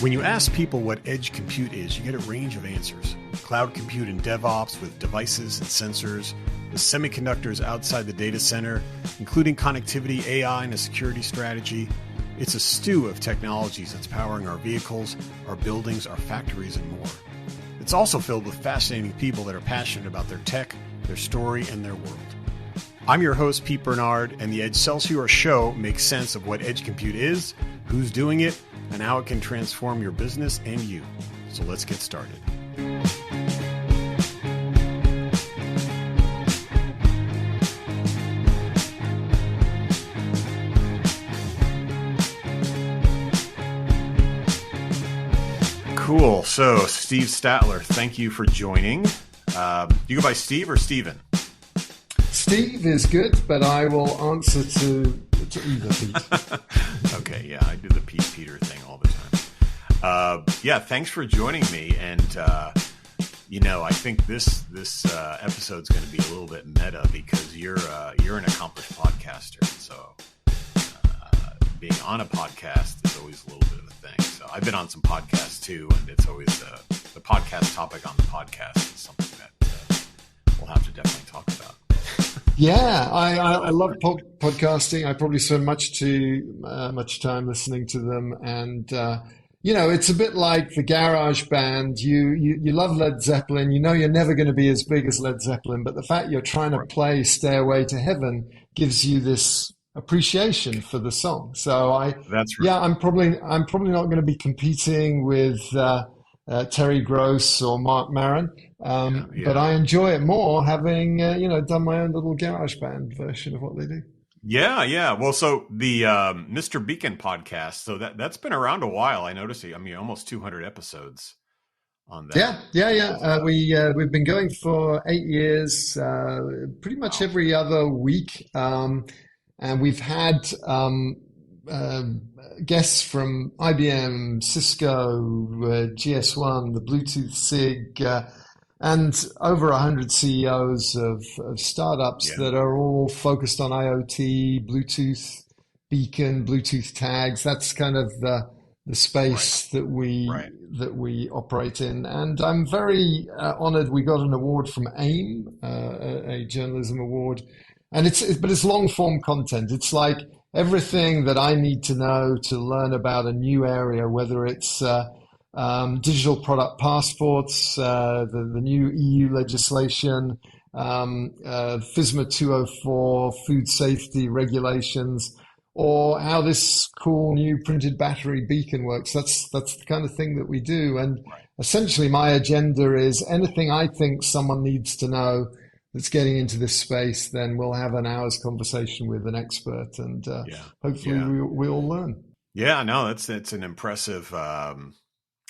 When you ask people what edge compute is, you get a range of answers. Cloud compute and DevOps with devices and sensors, the semiconductors outside the data center, including connectivity, AI, and a security strategy. It's a stew of technologies that's powering our vehicles, our buildings, our factories, and more. It's also filled with fascinating people that are passionate about their tech, their story, and their world. I'm your host, Pete Bernard, and the Excelsior Show makes sense of what edge compute is, who's doing it, and how it can transform your business and you. So let's get started. Cool. So, Steve Statler, thank you for joining. You go by Steve or Steven? Steve is good, but I will answer to either, Pete. Okay, yeah, I do the Peter thing all the time. Yeah, thanks for joining me. And, I think this episode's going to be a little bit meta because you're an accomplished podcaster. So being on a podcast is always a little bit of a thing. So I've been on some podcasts too, and it's always the podcast topic on the podcast is something that we'll have to definitely talk about. Yeah, I love podcasting. I probably spend much time listening to them, and it's a bit like the garage band. You love Led Zeppelin. You know you're never going to be as big as Led Zeppelin, but the fact you're trying to play Stairway to Heaven gives you this appreciation for the song. So that's right. Yeah, I'm probably not going to be competing with Terry Gross or Mark Maron. But I enjoy it more having, done my own little garage band version of what they do. Yeah. Well, so the Mr. Beacon podcast, so that's been around a while. I noticed. I mean, almost 200 episodes on that. Yeah. We've been going for 8 years, pretty much every other week, and we've had guests from IBM, Cisco, GS1, the Bluetooth SIG. And over 100 CEOs of startups that are all focused on IoT, Bluetooth beacon, Bluetooth tags. That's kind of the space that we operate in. And I'm very honored. We got an award from AIM, a journalism award, and it's long form content. It's like everything that I need to know to learn about a new area, whether it's digital product passports, the new EU legislation, FSMA 204, food safety regulations, or how this cool new printed battery beacon works. That's the kind of thing that we do. And essentially my agenda is anything I think someone needs to know that's getting into this space, then we'll have an hour's conversation with an expert, and hopefully we'll learn. Yeah, no, it's an impressive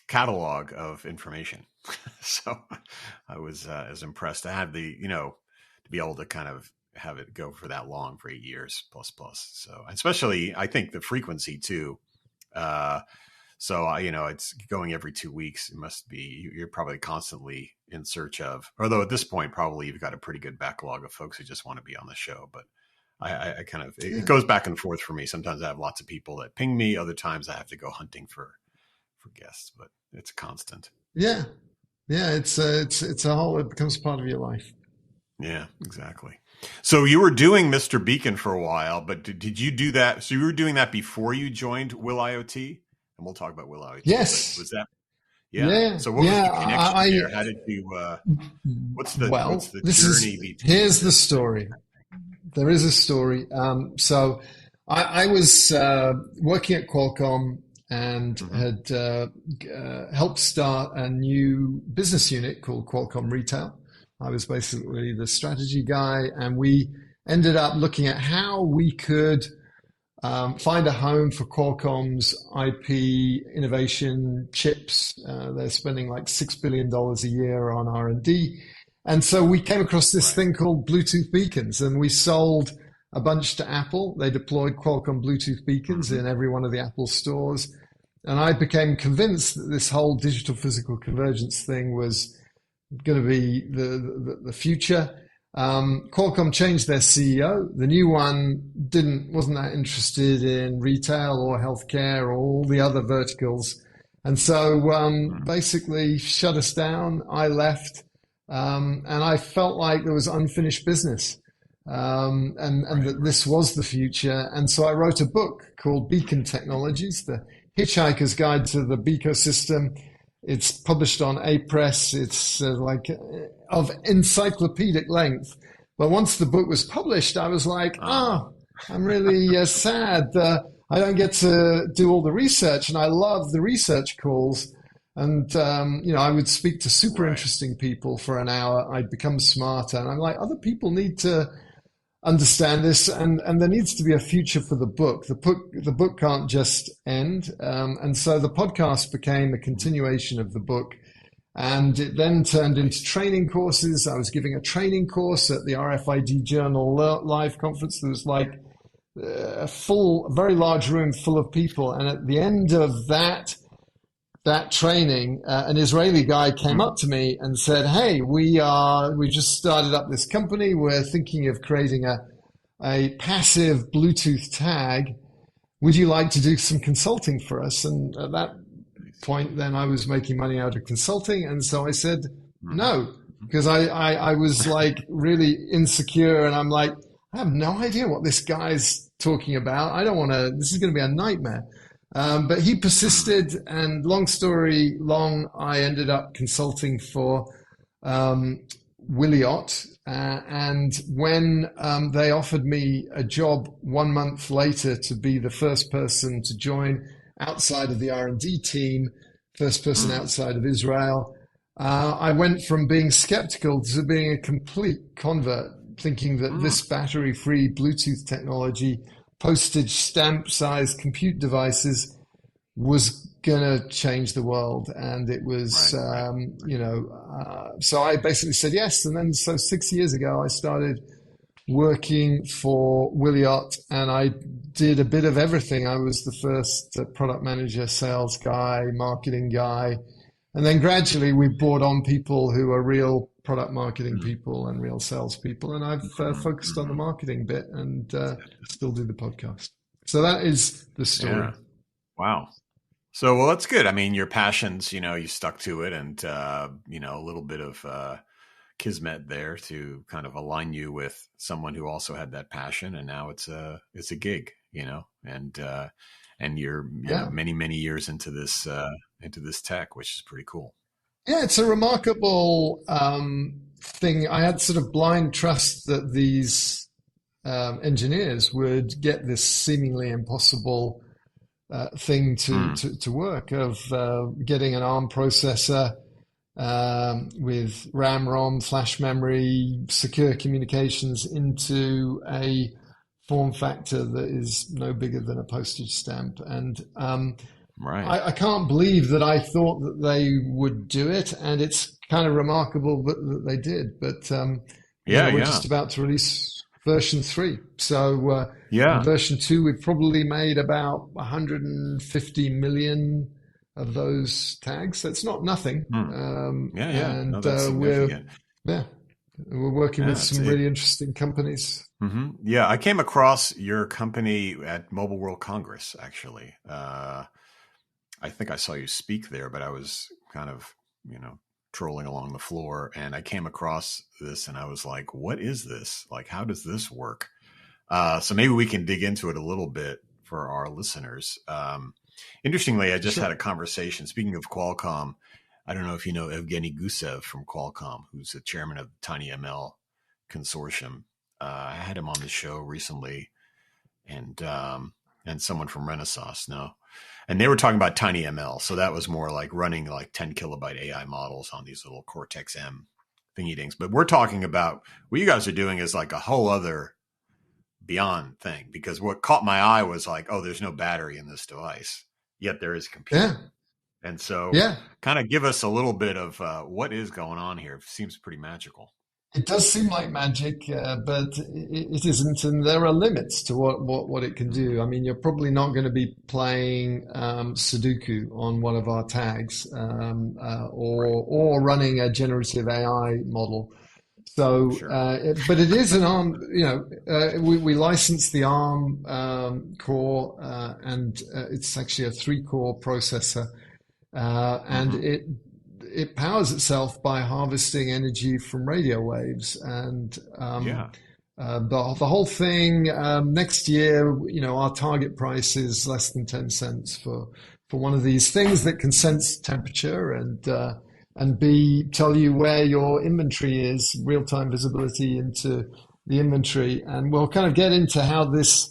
catalog of information. So I was impressed to have to be able to kind of have it go for that long, for 8 years plus. So especially, I think the frequency too. It's going every 2 weeks. It must be, you're probably constantly in search of, although at this point, probably you've got a pretty good backlog of folks who just want to be on the show. But I kind of, it goes back and forth for me. Sometimes I have lots of people that ping me. Other times I have to go hunting for guests, but it's constant. Yeah. It's a whole, it becomes part of your life. Yeah, exactly. So you were doing Mr. Beacon for a while, but did you do that? So you were doing that before you joined Will IoT, and we'll talk about Will IoT. Yes. Was that? Yeah. So what was the connection there? How did you, what's the journey? Here's the story. There is a story. So I was working at Qualcomm and had helped start a new business unit called Qualcomm Retail. I was basically the strategy guy, and we ended up looking at how we could find a home for Qualcomm's IP innovation chips. They're spending like $6 billion a year on R&D. And so we came across this thing called Bluetooth beacons, and we sold a bunch to Apple. They deployed Qualcomm Bluetooth beacons in every one of the Apple stores. And I became convinced that this whole digital physical convergence thing was going to be the future. Qualcomm changed their CEO. The new one wasn't that interested in retail or healthcare or all the other verticals. And so basically shut us down. I left, and I felt like there was unfinished business, and that this was the future. And so I wrote a book called Beacon Technologies, The Hitchhiker's Guide to the Ecosystem. It's published on A Press. It's like of encyclopedic length. But once the book was published, I was like, I'm really sad. I don't get to do all the research, and I love the research calls. And, I would speak to super interesting people for an hour. I'd become smarter. And I'm like, other people need to understand this, and there needs to be a future for the book. The book can't just end. And so the podcast became a continuation of the book. And it then turned into training courses. I was giving a training course at the RFID Journal Live conference. There was like a very large room full of people. And at the end of that training, an Israeli guy came up to me and said, "Hey, we just started up this company. We're thinking of creating a passive Bluetooth tag. Would you like to do some consulting for us?" And at that point, then I was making money out of consulting. And so I said, no, because I was like really insecure. And I'm like, I have no idea what this guy's talking about. I don't want to, this is going to be a nightmare. But he persisted, and long story long, I ended up consulting for Wiliot. And when they offered me a job 1 month later to be the first person to join outside of the R&D team, first person outside of Israel, I went from being skeptical to being a complete convert, thinking that this battery-free Bluetooth technology, postage stamp-sized compute devices, was going to change the world. And it was, so I basically said yes. And then, so 6 years ago, I started working for Wiliot, and I did a bit of everything. I was the first product manager, sales guy, marketing guy. And then gradually we brought on people who are real product marketing people and real sales people. And I've focused on the marketing bit, and still do the podcast. So that is the story. Yeah. Wow. So, well, that's good. I mean, your passions, you stuck to it, and, a little bit of kismet there to kind of align you with someone who also had that passion. And now it's a gig, and you're many, many years into this tech, which is pretty cool. Yeah, it's a remarkable thing. I had sort of blind trust that these engineers would get this seemingly impossible thing to work, of getting an ARM processor with RAM, ROM, flash memory, secure communications into a form factor that is no bigger than a postage stamp. And I can't believe that I thought that they would do it, and it's kind of remarkable that they did. But we're just about to release version 3. So version 2, we've probably made about 150 million of those tags. That's not nothing. And we're working with some really interesting companies. Mm-hmm. Yeah, I came across your company at Mobile World Congress, actually. I think I saw you speak there, but I was kind of, trolling along the floor, and I came across this, and I was like, what is this? Like, how does this work? So maybe we can dig into it a little bit for our listeners. Interestingly, I just had a conversation, speaking of Qualcomm. I don't know if you know Evgeny Gusev from Qualcomm, who's the chairman of the TinyML consortium. I had him on the show recently, and someone from Renaissance. And they were talking about TinyML. So that was more like running like 10 kilobyte AI models on these little Cortex M thingy dings. But we're talking about what you guys are doing is like a whole other beyond thing, because what caught my eye was like, oh, there's no battery in this device, yet there is a computer. Yeah. And so kind of give us a little bit of what is going on here. It seems pretty magical. It does seem like magic, but it isn't, and there are limits to what it can do. I mean, you're probably not going to be playing Sudoku on one of our tags, or running a generative AI model. So, but it is an ARM. We license the ARM core, and it's actually a 3-core processor. and it powers itself by harvesting energy from radio waves. And the whole thing, next year, our target price is less than 10 cents for one of these things that can sense temperature and tell you where your inventory is, real-time visibility into the inventory. And we'll kind of get into how this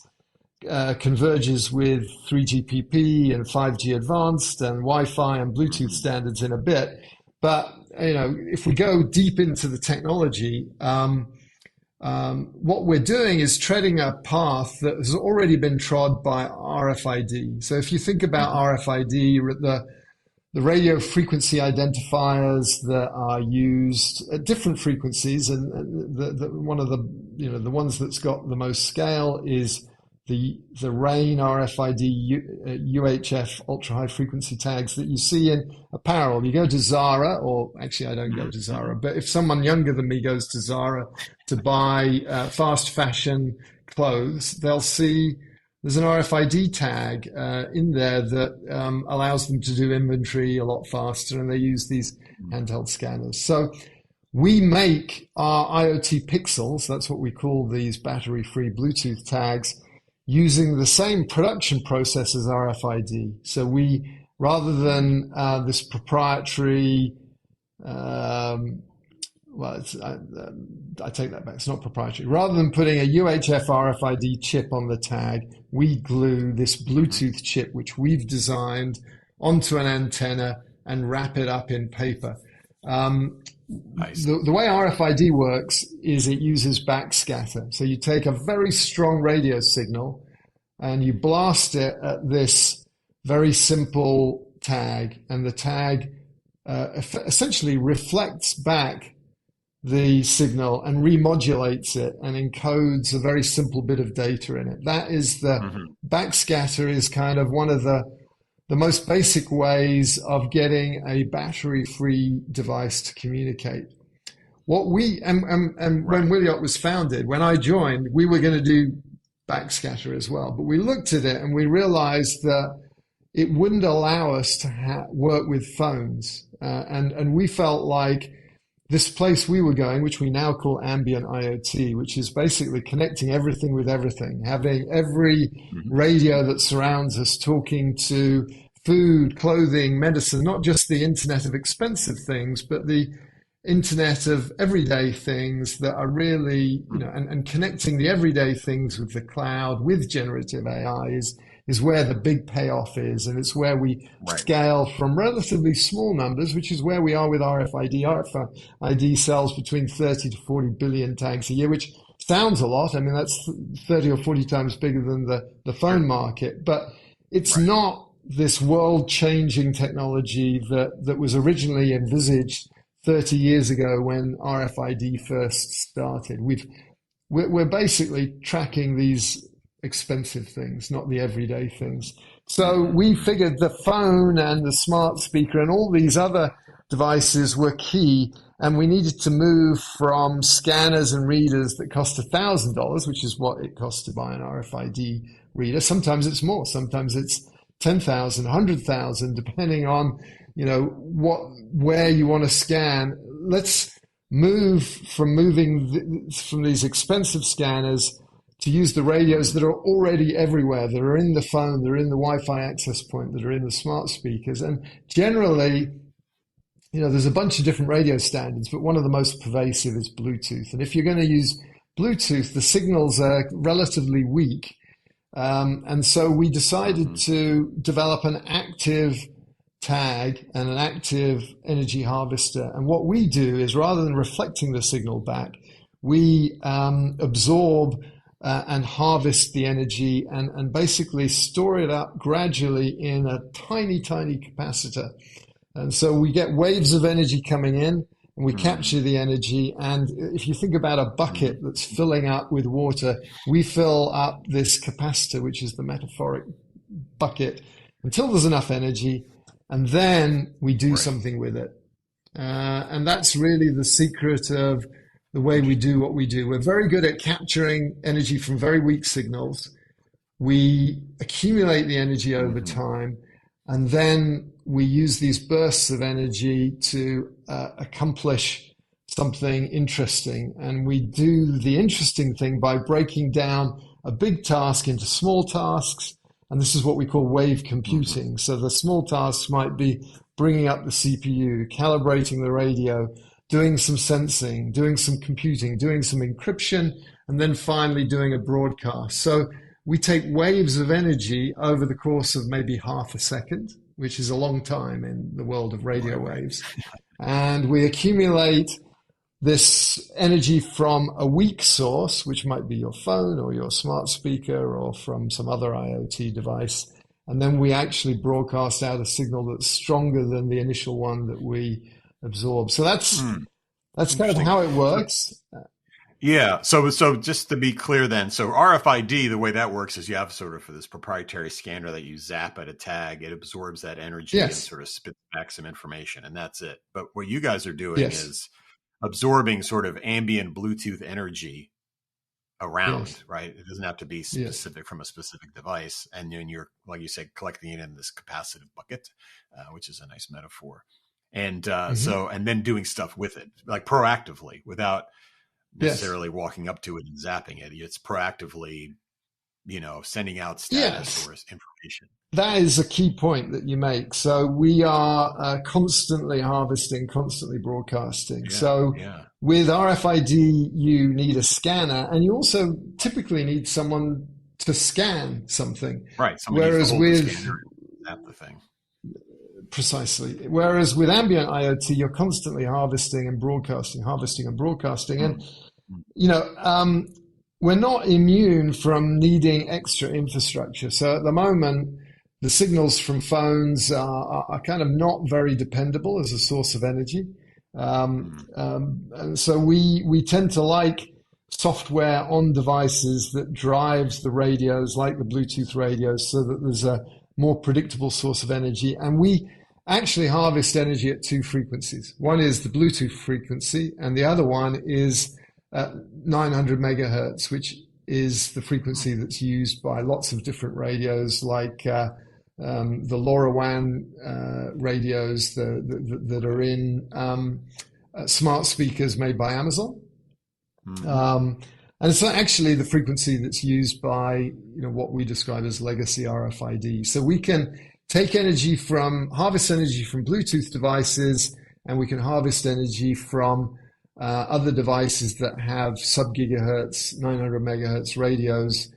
converges with 3GPP and 5G advanced and Wi-Fi and Bluetooth standards in a bit. But if we go deep into the technology, what we're doing is treading a path that has already been trod by RFID. So if you think about RFID, the radio frequency identifiers that are used at different frequencies, and one of the ones that's got the most scale is the RAIN RFID UHF ultra high frequency tags that you see in apparel. You go to Zara, or actually I don't go to Zara, but if someone younger than me goes to Zara to buy fast fashion clothes, they'll see there's an RFID tag in there that allows them to do inventory a lot faster, and they use these handheld scanners. So we make our IoT pixels, that's what we call these battery-free Bluetooth tags, using the same production process as RFID. So we, rather than this proprietary, I take that back, it's not proprietary. Rather than putting a UHF RFID chip on the tag, we glue this Bluetooth chip, which we've designed, onto an antenna and wrap it up in paper. Nice. The way RFID works is it uses backscatter. So you take a very strong radio signal and you blast it at this very simple tag, and the tag essentially reflects back the signal and remodulates it and encodes a very simple bit of data in it. That is the backscatter is kind of one of the most basic ways of getting a battery-free device to communicate. What we and when Wiliot was founded, when I joined, we were going to do backscatter as well, but we looked at it and we realized that it wouldn't allow us to work with phones, and we felt like this place we were going, which we now call Ambient IoT, which is basically connecting everything with everything, having every radio that surrounds us talking to food, clothing, medicine, not just the internet of expensive things, but the internet of everyday things that are really, and connecting the everyday things with the cloud, with generative AI is where the big payoff is. And it's where we scale from relatively small numbers, which is where we are with RFID. RFID sells between 30 to 40 billion tags a year, which sounds a lot. I mean, that's 30 or 40 times bigger than the phone market, but it's not this world-changing technology that was originally envisaged 30 years ago when RFID first started. We're basically tracking these expensive things, not the everyday things. So we figured the phone and the smart speaker and all these other devices were key, and we needed to move from scanners and readers that cost $1,000, which is what it costs to buy an RFID reader. Sometimes it's more, sometimes it's 10,000, 100,000, depending on, where you want to scan. Let's move from these expensive scanners to use the radios that are already everywhere, that are in the phone, that are in the Wi-Fi access point, that are in the smart speakers. And generally, there's a bunch of different radio standards, but one of the most pervasive is Bluetooth. And if you're going to use Bluetooth, the signals are relatively weak. And so we decided to develop an active tag and an active energy harvester. And what we do is, rather than reflecting the signal back, we absorb and harvest the energy and basically store it up gradually in a tiny, tiny capacitor. And so we get waves of energy coming in, and we capture the energy. And if you think about a bucket that's filling up with water, we fill up this capacitor, which is the metaphoric bucket, until there's enough energy, and then we do something with it. And that's really the secret of the way we do what we do. We're very good at capturing energy from very weak signals. We accumulate the energy over time, And then we use these bursts of energy to accomplish something interesting. And we do the interesting thing by breaking down a big task into small tasks. And this is what we call wave computing. So the small tasks might be bringing up the CPU, calibrating the radio, doing some sensing, doing some computing, doing some encryption, and then finally doing a broadcast. So we take waves of energy over the course of maybe half a second, which is a long time in the world of radio waves. And we accumulate this energy from a weak source, which might be your phone or your smart speaker or from some other IoT device. And then we actually broadcast out a signal that's stronger than the initial one that we absorb. So that's kind of how it works. Yeah. So just to be clear then, so RFID, the way that works is you have sort of for this proprietary scanner that you zap at a tag, it absorbs that energy and sort of spits back some information, and that's it. But what you guys are doing is absorbing sort of ambient Bluetooth energy around, right? It doesn't have to be specific from a specific device. And then you're, like you said, collecting it in this capacitive bucket, which is a nice metaphor. And so, and then doing stuff with it, like proactively without necessarily walking up to it and zapping it. It's proactively, sending out status or information. That is a key point that you make. So we are constantly harvesting, constantly broadcasting. With RFID, you need a scanner, and you also typically need someone to scan something. Right. Whereas with the scanner and zap the thing. Precisely. Whereas with ambient IoT, you're constantly harvesting and broadcasting. And, we're not immune from needing extra infrastructure. So at the moment, the signals from phones are kind of not very dependable as a source of energy. And so we tend to like software on devices that drives the radios, like the Bluetooth radios, so that there's a more predictable source of energy. And we actually harvest energy at two frequencies. One is the Bluetooth frequency, and the other one is 900 megahertz, which is the frequency that's used by lots of different radios, like the LoRaWAN radios that are in smart speakers made by Amazon. And it's actually the frequency that's used by what we describe as legacy RFID. So we can harvest energy from Bluetooth devices, and we can harvest energy from other devices that have sub-gigahertz, 900 megahertz radios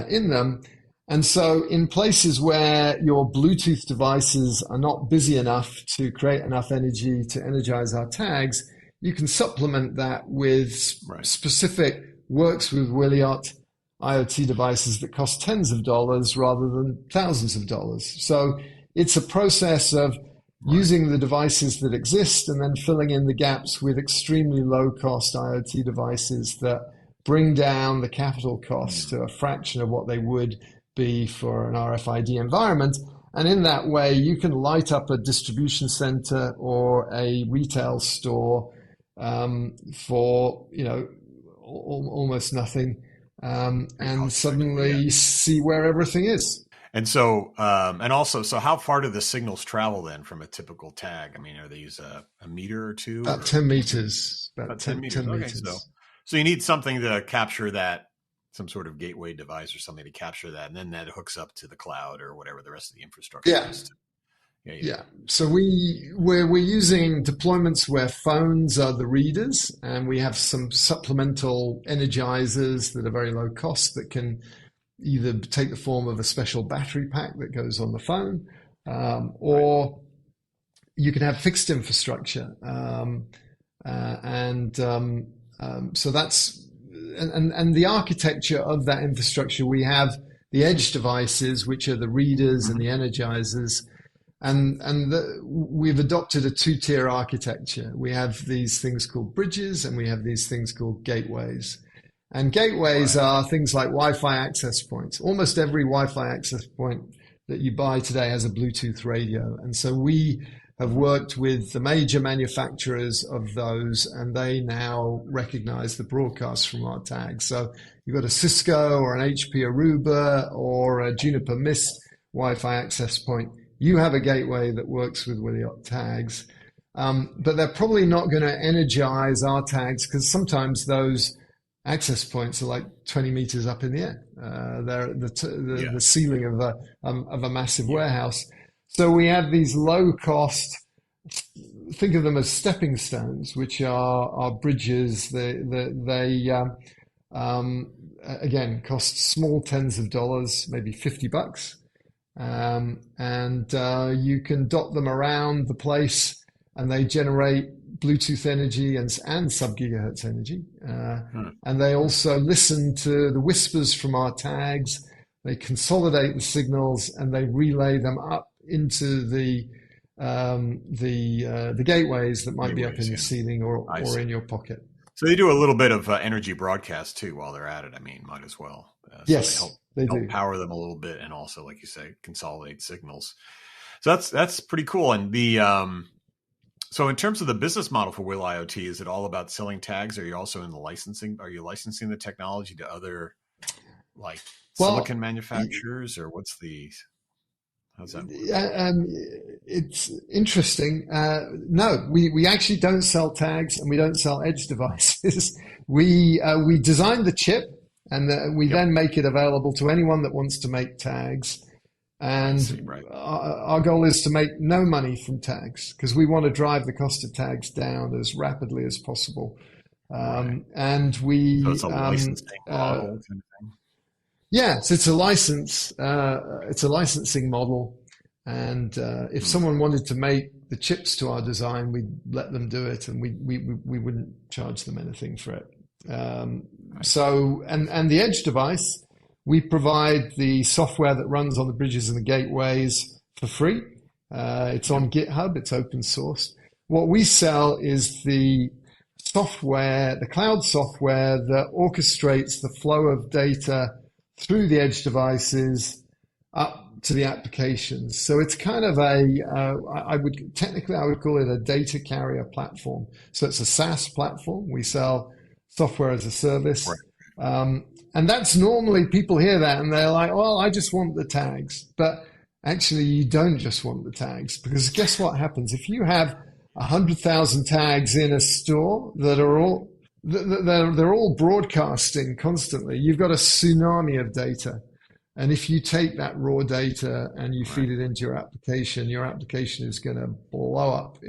in them. And so in places where your Bluetooth devices are not busy enough to create enough energy to energize our tags, you can supplement that with specific works with Wiliot IoT devices that cost tens of dollars rather than thousands of dollars. So it's a process of using the devices that exist and then filling in the gaps with extremely low-cost IoT devices that bring down the capital cost to a fraction of what they would be for an RFID environment. And in that way, you can light up a distribution center or a retail store for almost nothing, and suddenly see where everything is. And so, and also, so how far do the signals travel then from a typical tag? I mean, are they use a meter or two? About 10 meters. About 10 meters. Okay, so you need something to capture that, some sort of gateway device or something to capture that, and then that hooks up to the cloud or whatever the rest of the infrastructure is. Yeah. So we're using deployments where phones are the readers, and we have some supplemental energizers that are very low cost that can either take the form of a special battery pack that goes on the phone, or you can have fixed infrastructure. So that's and the architecture of that infrastructure. We have the edge devices, which are the readers and the energizers. And we've adopted a two-tier architecture. We have these things called bridges, and we have these things called gateways. And gateways are things like Wi-Fi access points. Almost every Wi-Fi access point that you buy today has a Bluetooth radio. And so we have worked with the major manufacturers of those, and they now recognize the broadcasts from our tags. So you've got a Cisco or an HP Aruba or a Juniper Mist Wi-Fi access point. you have a gateway that works with Wiliot tags, but they're probably not going to energize our tags because sometimes those access points are like 20 meters up in the air. They're the ceiling of a massive warehouse. So we have these low cost, think of them as stepping stones, which are bridges. They again cost small tens of dollars, maybe $50. And you can dot them around the place and they generate Bluetooth energy and sub-gigahertz energy. And they also listen to the whispers from our tags. They consolidate the signals and they relay them up into the gateways that might be up in the ceiling or in your pocket. So they do a little bit of energy broadcast too while they're at it. I mean, might as well. Yes, so they help power them a little bit, and also, like you say, consolidate signals. So that's pretty cool. And so in terms of the business model for Will IoT, is it all about selling tags? Or are you also in the licensing? Are you licensing the technology to other silicon manufacturers, or how's that work? It's interesting. No, we actually don't sell tags and we don't sell edge devices. We design the chip and we then make it available to anyone that wants to make tags. And our goal is to make no money from tags because we want to drive the cost of tags down as rapidly as possible. And we so it's a licensing model kind of thing. Yes, it's a license. It's a licensing model, and if someone wanted to make the chips to our design, we'd let them do it, and we wouldn't charge them anything for it. So, and the edge device, we provide the software that runs on the bridges and the gateways for free. It's on GitHub. It's open source. What we sell is the software, the cloud software that orchestrates the flow of data through the edge devices up to the applications. So it's kind of I would call it a data carrier platform. So it's a SaaS platform. We sell software as a service. And that's normally people hear that and they're like, well, I just want the tags. But actually you don't just want the tags, because guess what happens? If you have 100,000 tags in a store that are all they're all broadcasting constantly, you've got a tsunami of data. And if you take that raw data and you feed it into your application is going to blow up.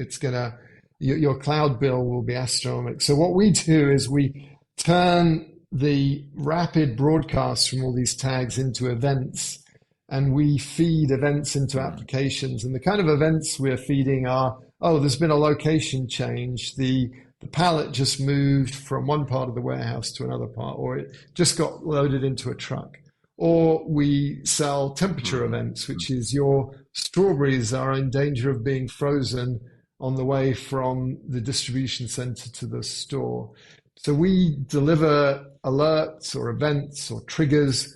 Your cloud bill will be astronomical. So what we do is we turn the rapid broadcasts from all these tags into events, and we feed events into applications. And the kind of events we're feeding are, there's been a location change. The pallet just moved from one part of the warehouse to another part, or it just got loaded into a truck. Or we sell temperature events, which is your strawberries are in danger of being frozen on the way from the distribution center to the store. So we deliver alerts or events or triggers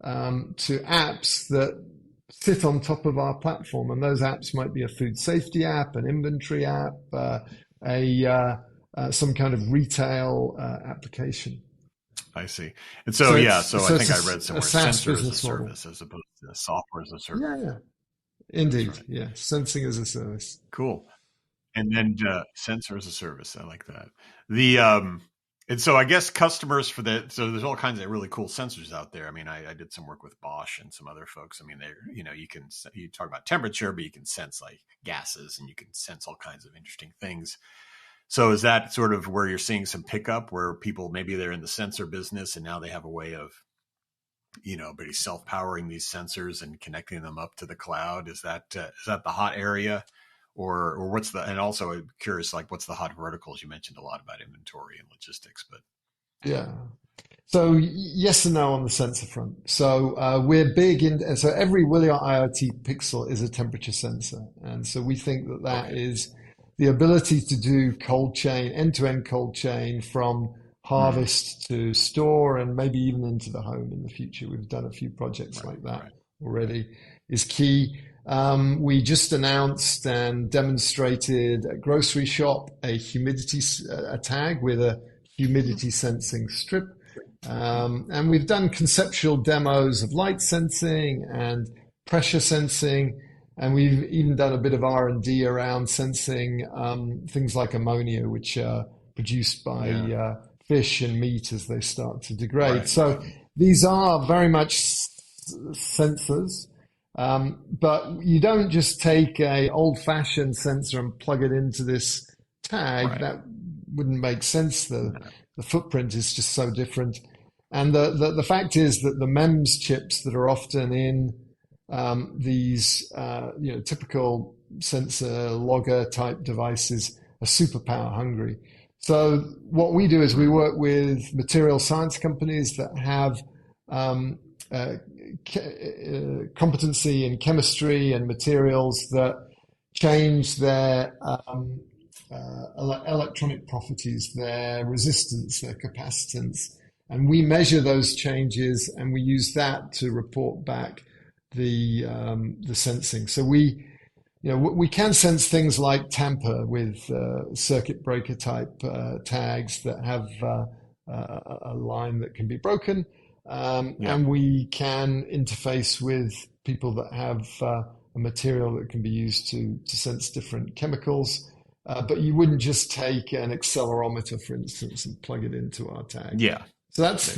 to apps that sit on top of our platform. And those apps might be a food safety app, an inventory app, some kind of retail application. I see. And so I think I read somewhere sensor as a service as opposed to software as a service. Yeah. Indeed. Right. Yeah. Sensing as a service. Cool. And then sensor as a service. I like that. And so I guess customers so there's all kinds of really cool sensors out there. I mean, I did some work with Bosch and some other folks. I mean, you talk about temperature, but you can sense like gases and you can sense all kinds of interesting things. So is that sort of where you're seeing some pickup, where people, maybe they're in the sensor business and now they have a way of, but self-powering these sensors and connecting them up to the cloud? Is that the hot area, or what's and also I'm curious, like what's the hot verticals? You mentioned a lot about inventory and logistics, but. Yeah. So yes and no on the sensor front. So we're big so every Wiliot IoT pixel is a temperature sensor. And so we think that is the ability to do cold chain, end-to-end cold chain from harvest to store and maybe even into the home in the future. We've done a few projects like that already, is key. We just announced and demonstrated at Grocery Shop a tag with a humidity sensing strip. And we've done conceptual demos of light sensing and pressure sensing. And we've even done a bit of R&D around sensing things like ammonia, which are produced by fish and meat as they start to degrade. Right, so these are very much sensors, but you don't just take a old-fashioned sensor and plug it into this tag. Right. That wouldn't make sense. The footprint is just so different. And the fact is that the MEMS chips that are often in these typical sensor logger type devices are super power hungry. So what we do is we work with material science companies that have competency in chemistry and materials that change their electronic properties, their resistance, their capacitance. And we measure those changes and we use that to report back the sensing. So we can sense things like tamper with circuit breaker type tags that have a line that can be broken. And we can interface with people that have a material that can be used to sense different chemicals. But you wouldn't just take an accelerometer, for instance, and plug it into our tag. Yeah. So that's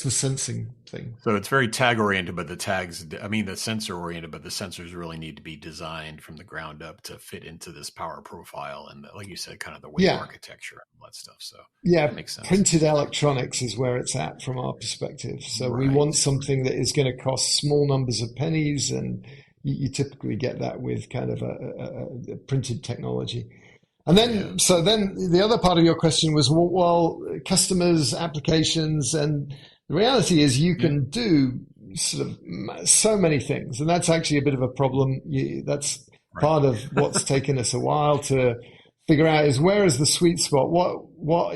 the sensing thing. So it's very tag oriented, but the sensor oriented, but the sensors really need to be designed from the ground up to fit into this power profile and, like you said, kind of the wave architecture and all that stuff. So that makes sense. Printed electronics is where it's at from our perspective. So we want something that is going to cost small numbers of pennies, and you typically get that with kind of a printed technology. And then, so then the other part of your question was, well, customers, applications, and the reality is you can do sort of so many things, and that's actually a bit of a problem. That's part of what's taken us a while to figure out is where is the sweet spot? What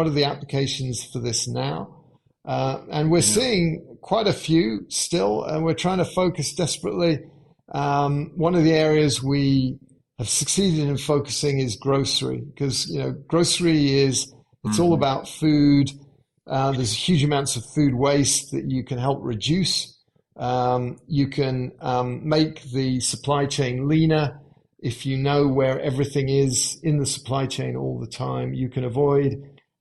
are the applications for this now? And we're seeing quite a few still, and we're trying to focus desperately. One of the areas we have succeeded in focusing is grocery, because grocery it's all about food. There's huge amounts of food waste that you can help reduce. You can make the supply chain leaner if you know where everything is in the supply chain all the time. You can avoid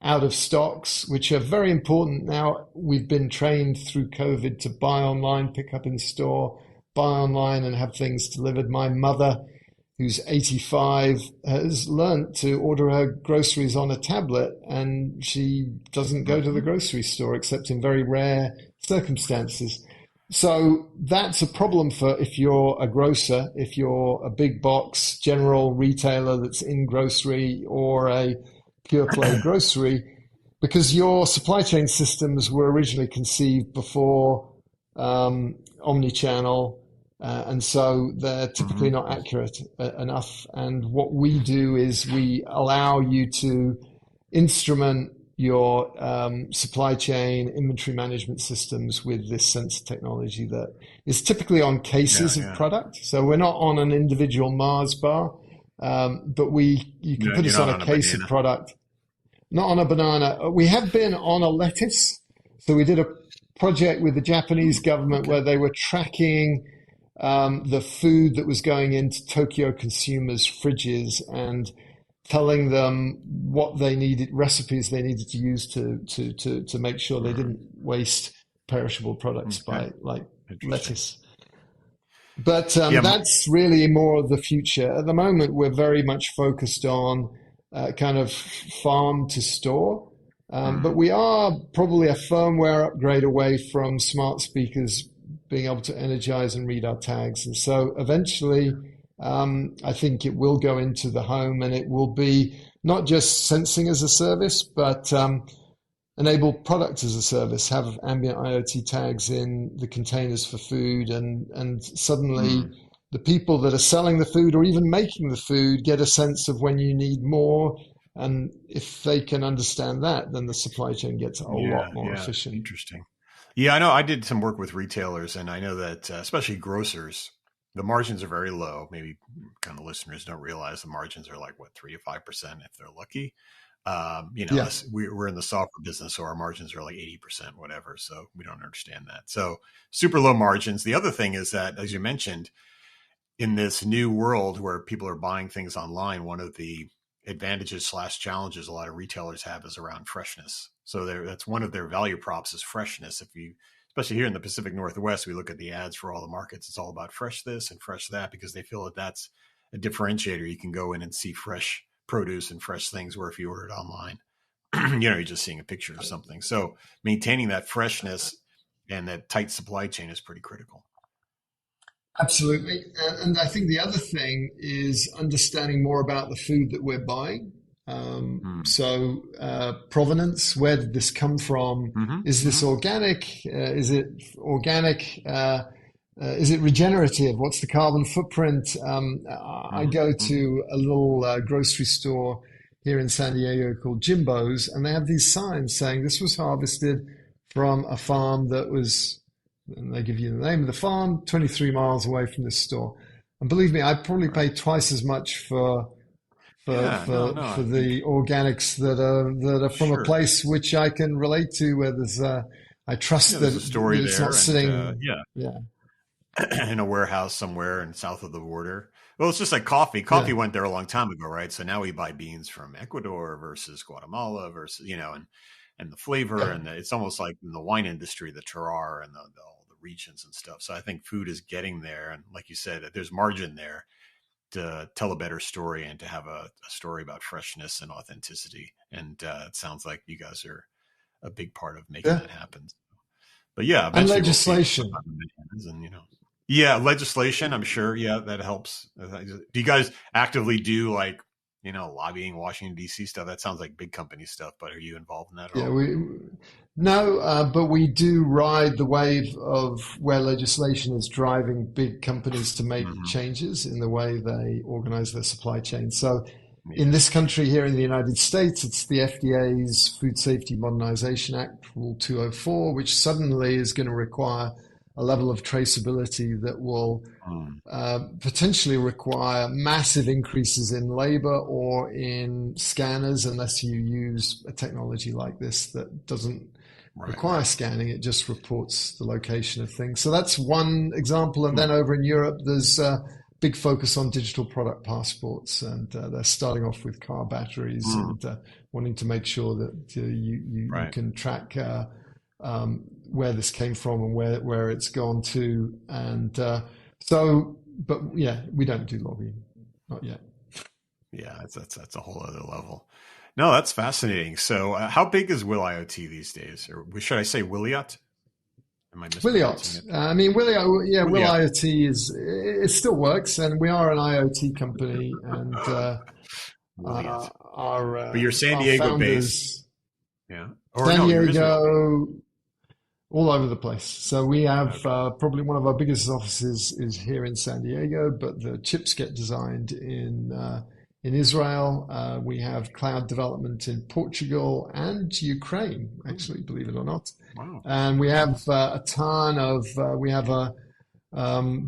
out of stocks, which are very important now. We've been trained through COVID to buy online, pick up in store, buy online and have things delivered. My mother, who's 85, has learned to order her groceries on a tablet, and she doesn't go to the grocery store except in very rare circumstances. So that's a problem for if you're a grocer, if you're a big box general retailer that's in grocery or a pure play grocery, because your supply chain systems were originally conceived before omnichannel. And so they're typically not accurate enough. And what we do is we allow you to instrument your supply chain inventory management systems with this sensor technology that is typically on cases of product. So we're not on an individual Mars bar, but you can put us on a case of product. Not on a banana. We have been on a lettuce. So we did a project with the Japanese government where they were tracking the food that was going into Tokyo consumers' fridges and telling them what they needed, recipes they needed to use to make sure they didn't waste perishable products by like lettuce. But that's really more of the future. At the moment, we're very much focused on kind of farm to store. But we are probably a firmware upgrade away from smart speakers being able to energize and read our tags. And so eventually, I think it will go into the home, and it will be not just sensing as a service, but enable product as a service, have ambient IoT tags in the containers for food. And suddenly the people that are selling the food or even making the food get a sense of when you need more. And if they can understand that, then the supply chain gets a whole lot more efficient. Interesting. Yeah, I know. I did some work with retailers, and I know that especially grocers, the margins are very low. Maybe kind of listeners don't realize the margins are like 3 to 5% if they're lucky. We're in the software business, so our margins are like 80%, whatever. So we don't understand that. So super low margins. The other thing is that, as you mentioned, in this new world where people are buying things online, one of the advantages / challenges a lot of retailers have is around freshness. So that's one of their value props is freshness. Especially here in the Pacific Northwest, we look at the ads for all the markets. It's all about fresh this and fresh that because they feel that that's a differentiator. You can go in and see fresh produce and fresh things, where if you order it online, you're just seeing a picture of something. So maintaining that freshness and that tight supply chain is pretty critical. Absolutely. And I think the other thing is understanding more about the food that we're buying. So provenance, where did this come from? Is this organic? Is it organic? Is it regenerative? What's the carbon footprint? I go to a little grocery store here in San Diego called Jimbo's, and they have these signs saying this was harvested from a farm that was, and they give you the name of the farm, 23 miles away from this store. And believe me, I probably pay twice as much for the organics that are from a place which I can relate to, where there's I trust that a story it's there not sitting in a warehouse somewhere in south of the border. Well, it's just like coffee. Coffee went there a long time ago, right? So now we buy beans from Ecuador versus Guatemala versus, and the flavor and it's almost like in the wine industry, the terroir and all the regions and stuff. So I think food is getting there. And like you said, there's margin there to tell a better story and to have a story about freshness and authenticity. And it sounds like you guys are a big part of making that happen. But and legislation. Legislation, I'm sure. Yeah, that helps. Do you guys actively do lobbying, Washington, D.C. stuff? That sounds like big company stuff, but are you involved in that at all? But we do ride the wave of where legislation is driving big companies to make changes in the way they organize their supply chain. So in this country here in the United States, it's the FDA's Food Safety Modernization Act, Rule 204, which suddenly is going to require a level of traceability that will potentially require massive increases in labor or in scanners, unless you use a technology like this that doesn't require scanning. It just reports the location of things. So that's one example. And then over in Europe, there's a big focus on digital product passports, and they're starting off with car batteries and wanting to make sure that you can track where this came from and where it's gone to. And we don't do lobbying, not yet. Yeah, that's a whole other level. No, that's fascinating. So how big is Will IoT these days? Or should I say Wiliot? Am I Wiliot. Wiliot. Will IoT it still works, and we are an IoT company. And but you're San Diego based, San Diego, all over the place. So we have probably one of our biggest offices is here in San Diego, but the chips get designed in Israel. We have cloud development in Portugal and Ukraine, actually, believe it or not. Wow. And we have a ton of,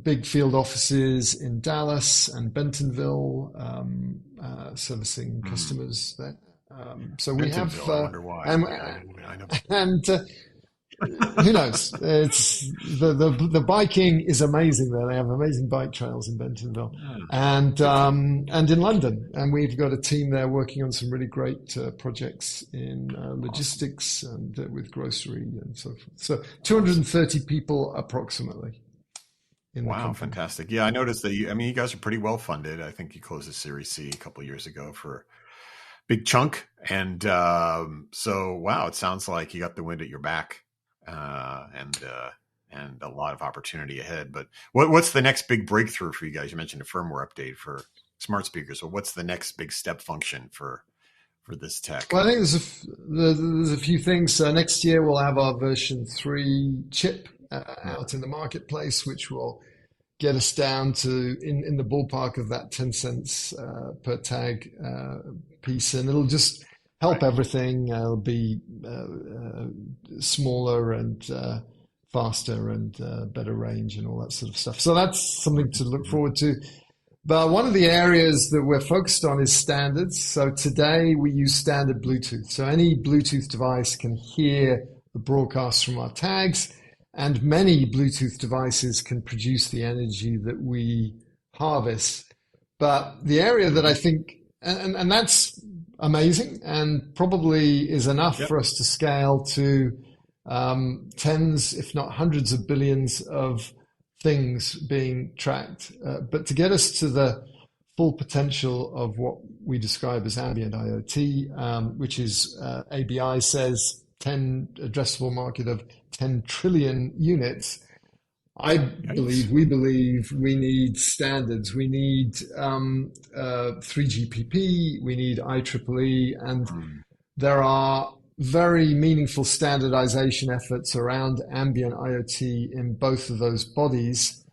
big field offices in Dallas and Bentonville, servicing customers there. So we have, I wonder why. I know. And who knows? It's the biking is amazing there. They have amazing bike trails in Bentonville and in London. And we've got a team there working on some really great projects in logistics and with grocery and so forth. So 230 people approximately. Wow, fantastic. Yeah, I noticed that you guys are pretty well funded. I think you closed the Series C a couple of years ago for a big chunk. And so, wow, it sounds like you got the wind at your back. And a lot of opportunity ahead. But what's the next big breakthrough for you guys? You mentioned a firmware update for smart speakers. So what's the next big step function for this tech? Well, I think there's a few things. Next year we'll have our version 3 chip out in the marketplace, which will get us down to in the ballpark of that 10 cents per tag piece, and it'll just help everything. It'll be smaller and faster and better range and all that sort of stuff. So that's something to look forward to. But one of the areas that we're focused on is standards. So today we use standard Bluetooth. So any Bluetooth device can hear the broadcasts from our tags, and many Bluetooth devices can produce the energy that we harvest. But the area that I think, and that's amazing and probably is enough for us to scale to tens, if not hundreds of billions of things being tracked. But to get us to the full potential of what we describe as ambient IoT, which is ABI says 10 addressable market of 10 trillion units. We believe we need standards. We need 3GPP, we need IEEE, and there are very meaningful standardization efforts around ambient IoT in both of those bodies.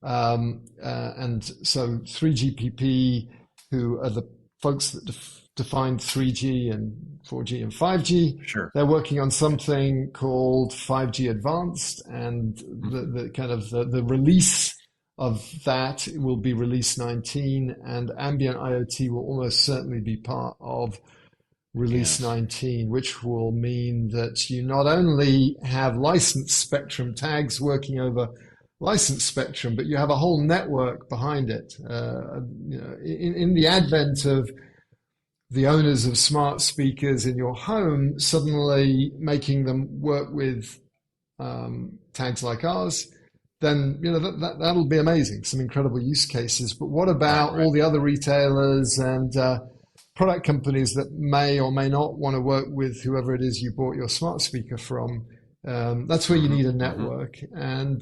And so 3GPP, who are the folks that defined 3G and 4G and 5G. Sure. They're working on something called 5G Advanced, and the release of that will be release 19, and ambient IoT will almost certainly be part of release 19, which will mean that you not only have licensed spectrum tags working over licensed spectrum, but you have a whole network behind it. In the advent of the owners of smart speakers in your home suddenly making them work with tags like ours, then that'll be amazing. Some incredible use cases. But what about all the other retailers and product companies that may or may not want to work with whoever it is you bought your smart speaker from? That's where you need a network, and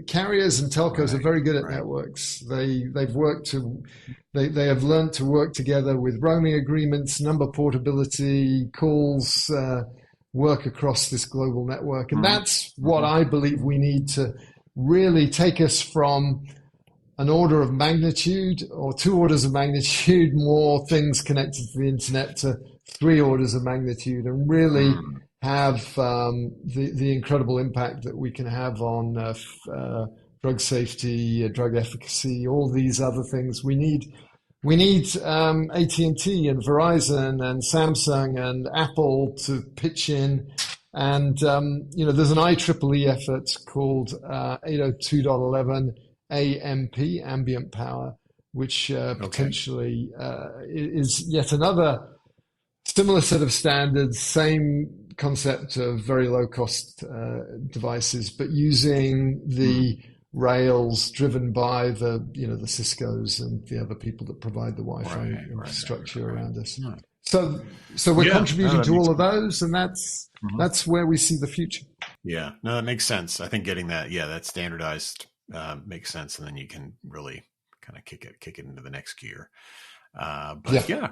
carriers and telcos are very good at networks. They have learned to work together with roaming agreements, number portability, calls, work across this global network, and that's what I believe we need to really take us from an order of magnitude or 2 orders of magnitude more things connected to the internet to 3 orders of magnitude, and really have the incredible impact that we can have on drug safety, drug efficacy, all these other things. We need AT&T and Verizon and Samsung and Apple to pitch in. And there's an IEEE effort called 802.11 AMP, ambient power, which potentially is yet another similar set of standards, same concept of very low cost devices, but using the rails driven by the Ciscos and the other people that provide the Wi-Fi infrastructure around us. So we're contributing to all of those, and that's where we see the future. Yeah, no, that makes sense. I think getting that standardized makes sense, and then you can really kind of kick it into the next gear.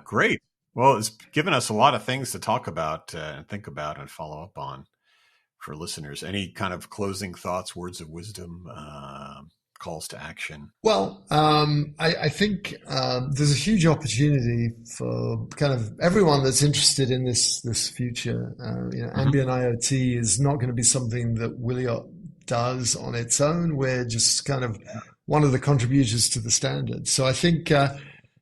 Great. Well, it's given us a lot of things to talk about and think about and follow up on for listeners. Any kind of closing thoughts, words of wisdom, calls to action? Well, I think there's a huge opportunity for kind of everyone that's interested in this future. Ambient IoT is not going to be something that Wiliot does on its own. We're just kind of one of the contributors to the standard. So I think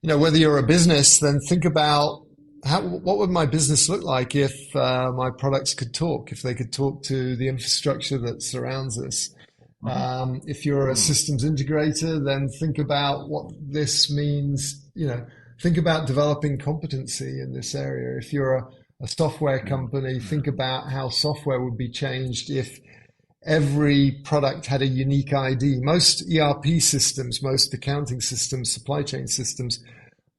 whether you're a business, then think about what would my business look like if my products could talk, if they could talk to the infrastructure that surrounds us. If you're a systems integrator, then think about what this means. Think about developing competency in this area. If you're a software company, think about how software would be changed if every product had a unique ID. Most ERP systems, most accounting systems, supply chain systems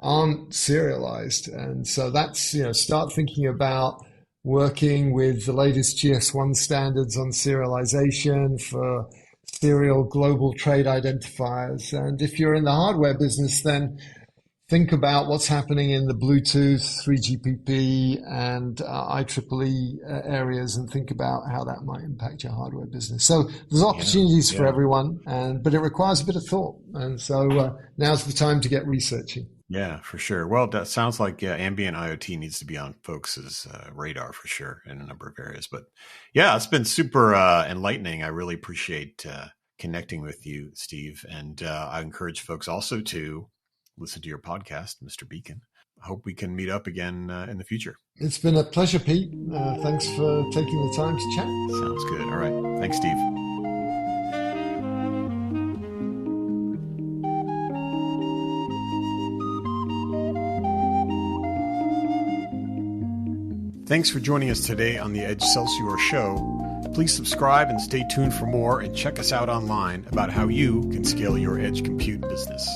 aren't serialized. And so that's, start thinking about working with the latest GS1 standards on serialization for serial global trade identifiers. And if you're in the hardware business, then think about what's happening in the Bluetooth, 3GPP, and IEEE areas, and think about how that might impact your hardware business. So there's opportunities for everyone, but it requires a bit of thought. And so now's the time to get researching. Yeah, for sure. Well, that sounds like ambient IoT needs to be on folks' radar for sure in a number of areas. But yeah, it's been super enlightening. I really appreciate connecting with you, Steve. And I encourage folks also to listen to your podcast, Mr. Beacon. I hope we can meet up again in the future. It's been a pleasure, Pete. Thanks for taking the time to chat. Sounds good. All right. Thanks, Steve. Thanks for joining us today on the Excelsior Show. Please subscribe and stay tuned for more, and check us out online about how you can scale your edge compute business.